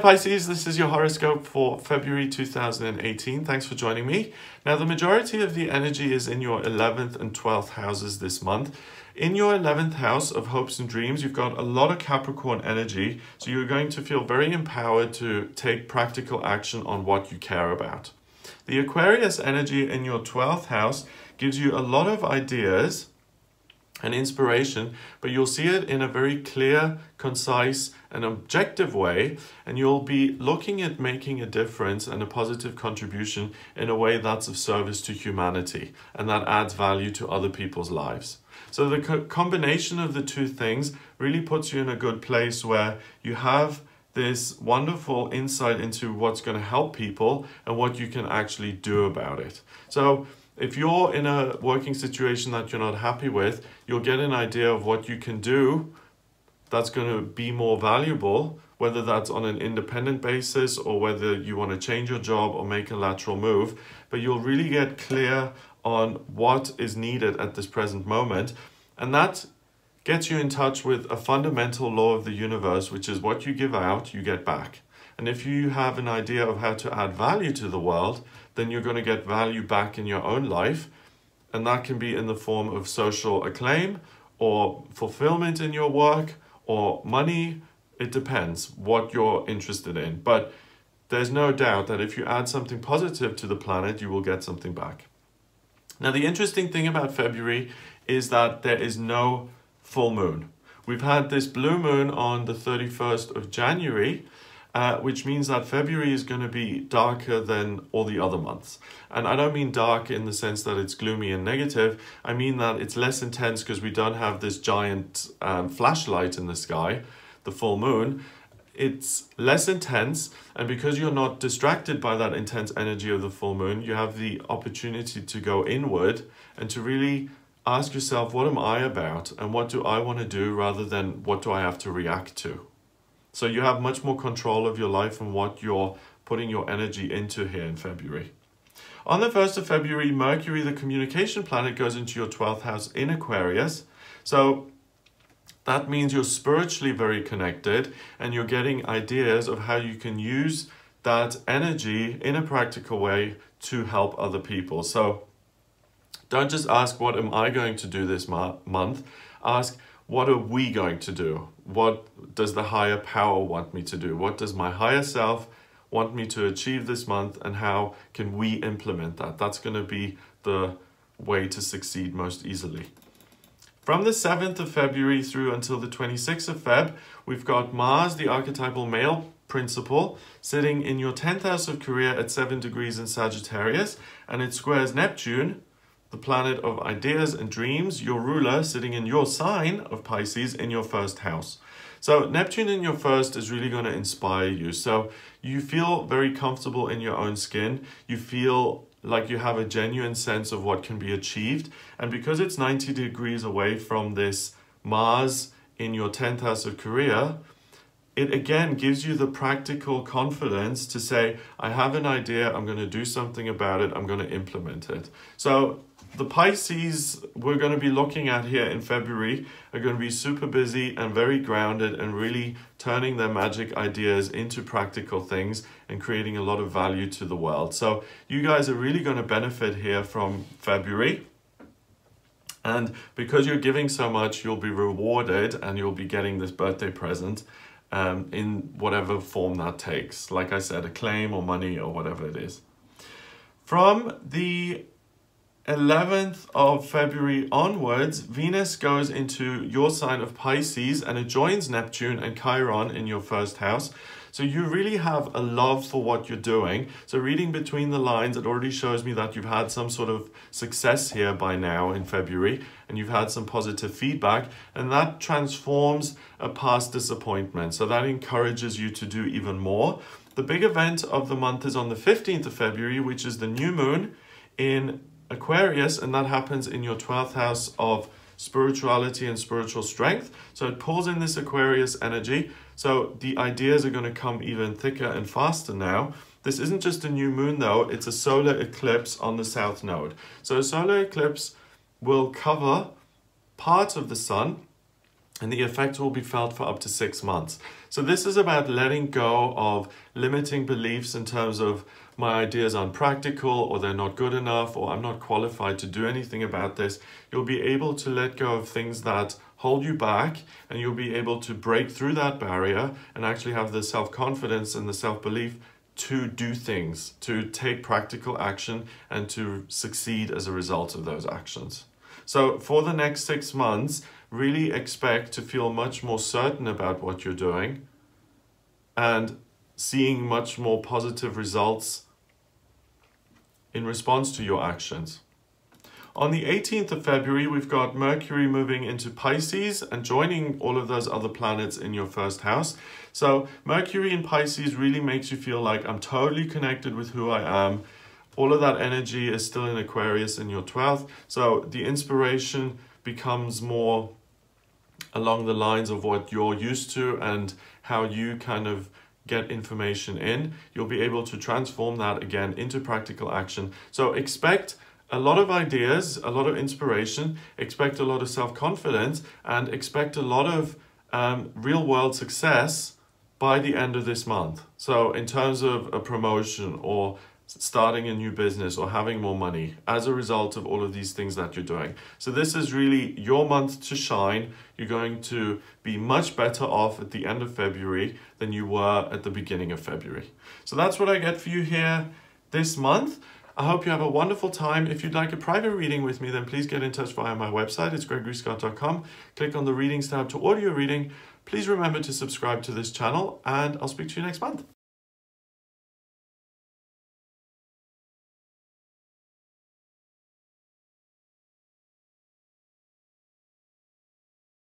Pisces, this is your horoscope for February 2018. Thanks for joining me. Now, the majority of the energy is in your 11th and 12th houses this month. In your 11th house of hopes and dreams, you've got a lot of Capricorn energy, so you're going to feel very empowered to take practical action on what you care about. The Aquarius energy in your 12th house gives you a lot of ideas and inspiration, but you'll see it in a very clear, concise, and objective way, and you'll be looking at making a difference and a positive contribution in a way that's of service to humanity and that adds value to other people's lives. So the combination of the two things really puts you in a good place where you have this wonderful insight into what's going to help people and what you can actually do about it. So if you're in a working situation that you're not happy with, you'll get an idea of what you can do that's going to be more valuable, whether that's on an independent basis or whether you want to change your job or make a lateral move. But you'll really get clear on what is needed at this present moment. And that gets you in touch with a fundamental law of the universe, which is what you give out, you get back. And if you have an idea of how to add value to the world, then you're going to get value back in your own life. And that can be in the form of social acclaim or fulfillment in your work or money. It depends what you're interested in. But there's no doubt that if you add something positive to the planet, you will get something back. Now, the interesting thing about February is that there is no full moon. We've had this blue moon on the 31st of January, which means that February is going to be darker than all the other months. And I don't mean dark in the sense that it's gloomy and negative. I mean that it's less intense because we don't have this giant flashlight in the sky, the full moon. It's less intense, and because you're not distracted by that intense energy of the full moon, you have the opportunity to go inward and to really ask yourself, what am I about and what do I want to do, rather than what do I have to react to? So you have much more control of your life and what you're putting your energy into here in February. On the 1st of February, Mercury, the communication planet, goes into your 12th house in Aquarius. So that means you're spiritually very connected and you're getting ideas of how you can use that energy in a practical way to help other people. So don't just ask, what am I going to do this month? Ask, what are we going to do? What does the higher power want me to do? What does my higher self want me to achieve this month? And how can we implement that? That's going to be the way to succeed most easily. From the 7th of February through until the 26th of Feb, we've got Mars, the archetypal male principle, sitting in your 10th house of career at 7 degrees in Sagittarius, and it squares Neptune, the planet of ideas and dreams, your ruler, sitting in your sign of Pisces in your 1st house. So Neptune in your 1st is really going to inspire you. So you feel very comfortable in your own skin. You feel like you have a genuine sense of what can be achieved. And because it's 90 degrees away from this Mars in your 10th house of career, it again gives you the practical confidence to say, I have an idea, I'm going to do something about it, I'm going to implement it. So the Pisces we're going to be looking at here in February are going to be super busy and very grounded and really turning their magic ideas into practical things and creating a lot of value to the world. So you guys are really going to benefit here from February. And because you're giving so much, you'll be rewarded and you'll be getting this birthday present in whatever form that takes. Like I said, acclaim or money or whatever it is. From the 11th of February onwards, Venus goes into your sign of Pisces and it joins Neptune and Chiron in your 1st house. So you really have a love for what you're doing. So reading between the lines, it already shows me that you've had some sort of success here by now in February and you've had some positive feedback, and that transforms a past disappointment. So that encourages you to do even more. The big event of the month is on the 15th of February, which is the new moon in Aquarius, and that happens in your 12th house of spirituality and spiritual strength. So it pulls in this Aquarius energy. So the ideas are going to come even thicker and faster now. This isn't just a new moon though, it's a solar eclipse on the south node. So a solar eclipse will cover part of the sun and the effect will be felt for up to 6 months. So this is about letting go of limiting beliefs in terms of my ideas aren't practical, or they're not good enough, or I'm not qualified to do anything about this. You'll be able to let go of things that hold you back, and you'll be able to break through that barrier and actually have the self-confidence and the self-belief to do things, to take practical action, and to succeed as a result of those actions. So for the next 6 months, really expect to feel much more certain about what you're doing and seeing much more positive results in response to your actions. On the 18th of February, we've got Mercury moving into Pisces and joining all of those other planets in your first house. So Mercury in Pisces really makes you feel like I'm totally connected with who I am. All of that energy is still in Aquarius in your 12th. So the inspiration becomes more along the lines of what you're used to and how you kind of get information in. You'll be able to transform that again into practical action. So expect a lot of ideas, a lot of inspiration, expect a lot of self-confidence, and expect a lot of real world success by the end of this month. So in terms of a promotion or starting a new business or having more money as a result of all of these things that you're doing. So this is really your month to shine. You're going to be much better off at the end of February than you were at the beginning of February. So that's what I get for you here this month. I hope you have a wonderful time. If you'd like a private reading with me, then please get in touch via my website. It's gregoryscott.com. Click on the readings tab to order your reading. Please remember to subscribe to this channel, and I'll speak to you next month.